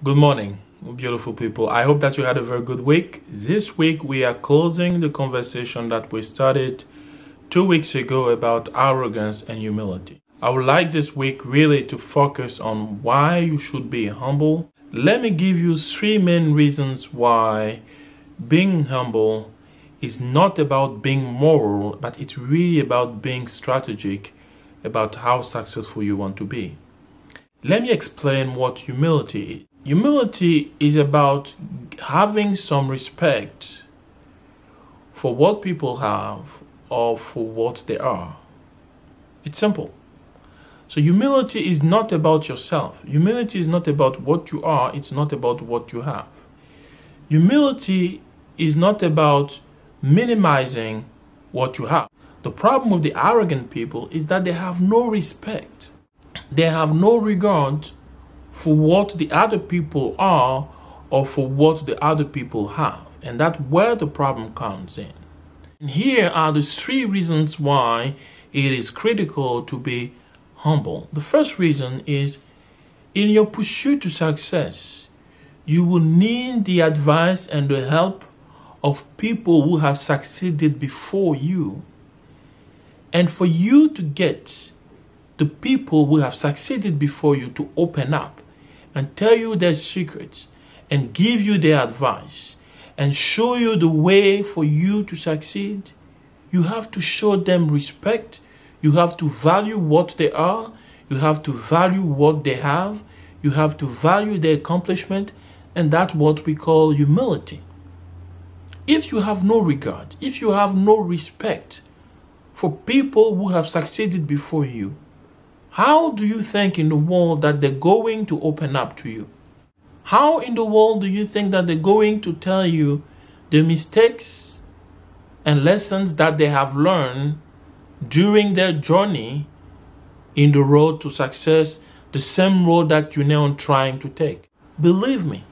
Good morning, beautiful people. I hope that you had a very good week. This week, we are closing the conversation that we started 2 weeks ago about arrogance and humility. I would like this week really to focus on why you should be humble. Let me give you three main reasons why being humble is not about being moral, but it's really about being strategic about how successful you want to be. Let me explain what humility is. Humility is about having some respect for what people have or for what they are. It's simple. So humility is not about yourself. Humility is not about what you are. It's not about what you have. Humility is not about minimizing what you have. The problem with the arrogant people is that they have no respect. They have no regard for what the other people are or for what the other people have. And that's where the problem comes in. And here are the three reasons why it is critical to be humble. The first reason is in your pursuit to success, you will need the advice and the help of people who have succeeded before you. And for you to get the people who have succeeded before you to open up and tell you their secrets and give you their advice and show you the way for you to succeed, you have to show them respect. You have to value what they are. You have to value what they have. You have to value their accomplishment. And that's what we call humility. If you have no regard, if you have no respect for people who have succeeded before you, how do you think in the world that they're going to open up to you? How in the world do you think that they're going to tell you the mistakes and lessons that they have learned during their journey in the road to success, the same road that you're now trying to take? Believe me,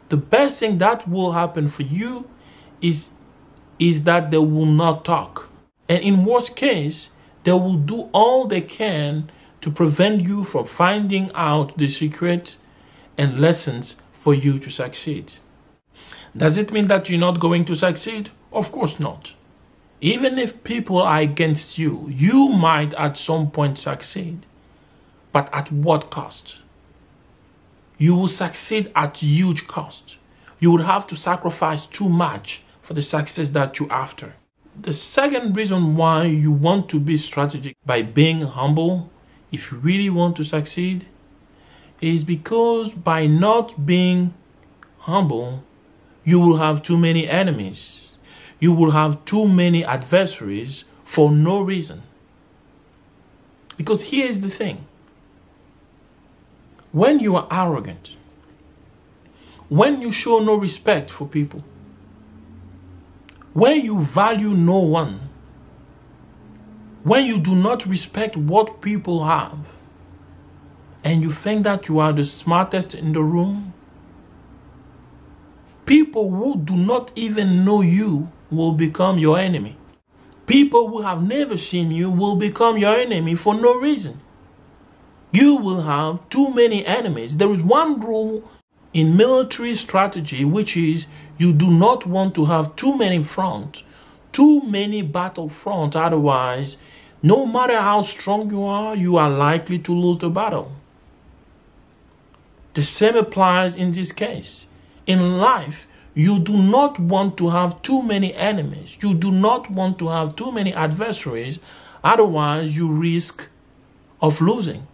the best thing that will happen for you is that they will not talk. And in worst case, they will do all they can to prevent you from finding out the secret and lessons for you to succeed. Does it mean that you're not going to succeed? Of course not. Even if people are against you, you might at some point succeed. But at what cost? You will succeed at huge cost. You would have to sacrifice too much for the success that you're after. The second reason why you want to be strategic by being humble, if you really want to succeed, is because by not being humble, you will have too many enemies. You will have too many adversaries for no reason. Because here's the thing. When you are arrogant, when you show no respect for people, when you value no one, when you do not respect what people have, and you think that you are the smartest in the room, people who do not even know you will become your enemy. People who have never seen you will become your enemy for no reason. You will have too many enemies. There is one rule in military strategy, which is you do not want to have too many fronts, too many battle fronts. Otherwise, no matter how strong you are likely to lose the battle. The same applies in this case. In life, you do not want to have too many enemies. You do not want to have too many adversaries. Otherwise, you risk of losing.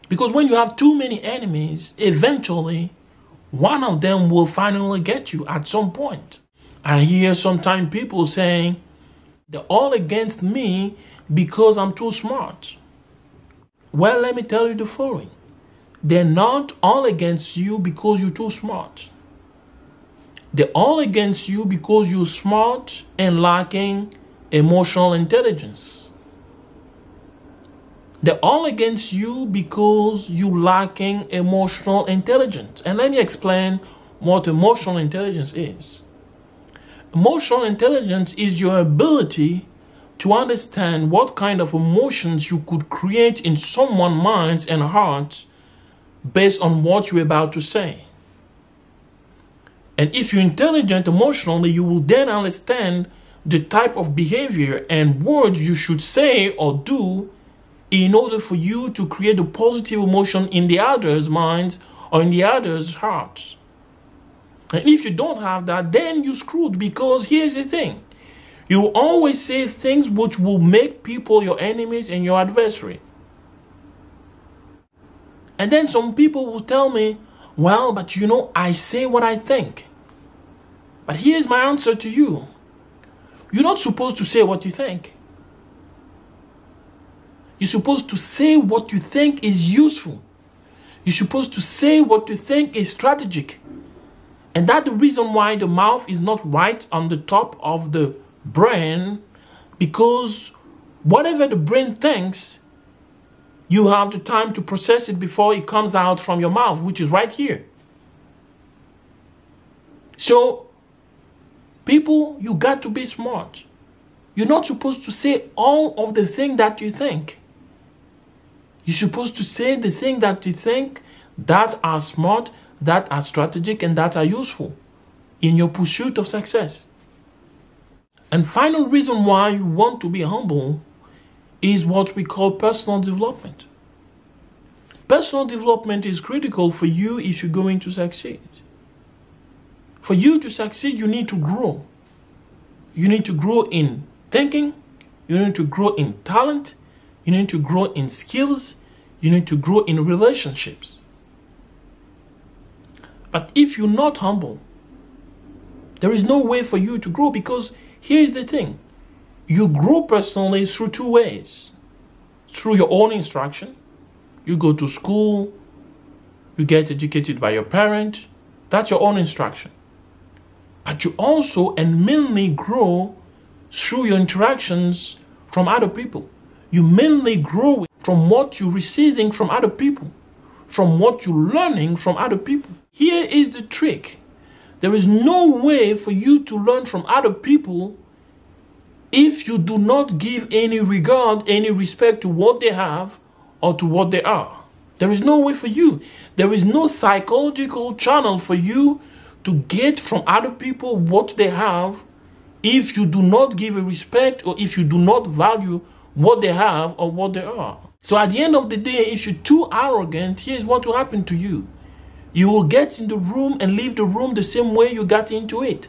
Because when you have too many enemies, eventually, one of them will finally get you at some point. I hear sometimes people saying, they're all against me because I'm too smart. Well, let me tell you the following. They're not all against you because you're too smart. They're all against you because you're smart and lacking emotional intelligence. They're all against you because you're lacking emotional intelligence. And let me explain what emotional intelligence is. Emotional intelligence is your ability to understand what kind of emotions you could create in someone's minds and hearts based on what you're about to say. And if you're intelligent emotionally, you will then understand the type of behavior and words you should say or do in order for you to create a positive emotion in the other's minds or in the other's hearts. And if you don't have that, then you're screwed, because here's the thing. You always say things which will make people your enemies and your adversary. And then some people will tell me, well, but you know, I say what I think. But here's my answer to you. You're not supposed to say what you think. You're supposed to say what you think is useful. You're supposed to say what you think is strategic. And that's the reason why the mouth is not right on the top of the brain, because whatever the brain thinks, you have the time to process it before it comes out from your mouth, which is right here. So, people, you got to be smart. You're not supposed to say all of the things that you think. You're supposed to say the things that you think that are smart, that are strategic, and that are useful in your pursuit of success. And final reason why you want to be humble is what we call personal development. Personal development is critical for you if you're going to succeed. For you to succeed, you need to grow. You need to grow in thinking. You need to grow in talent. You need to grow in skills. You need to grow in relationships. But if you're not humble, there is no way for you to grow, because here's the thing. You grow personally through two ways. Through your own instruction. You go to school. You get educated by your parent. That's your own instruction. But you also and mainly grow through your interactions from other people. You mainly grow from what you're receiving from other people, from what you're learning from other people. Here is the trick. There is no way for you to learn from other people if you do not give any regard, any respect to what they have or to what they are. There is no way for you. There is no psychological channel for you to get from other people what they have if you do not give a respect, or if you do not value what they have or what they are. So at the end of the day, if you're too arrogant, here's what will happen to you. You will get in the room and leave the room the same way you got into it.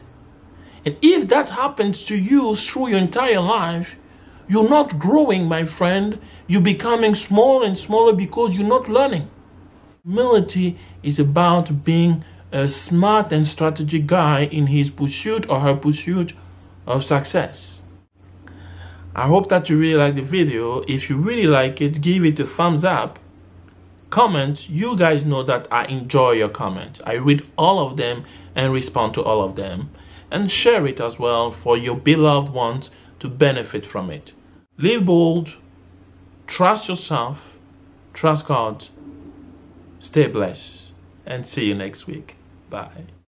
And if that happens to you through your entire life, you're not growing, my friend. You're becoming smaller and smaller because you're not learning. Humility is about being a smart and strategic guy in his pursuit or her pursuit of success. I hope that you really like the video. If you really like it, give it a thumbs up. Comment. You guys know that I enjoy your comments. I read all of them and respond to all of them. And share it as well for your beloved ones to benefit from it. Live bold. Trust yourself. Trust God. Stay blessed. And see you next week. Bye.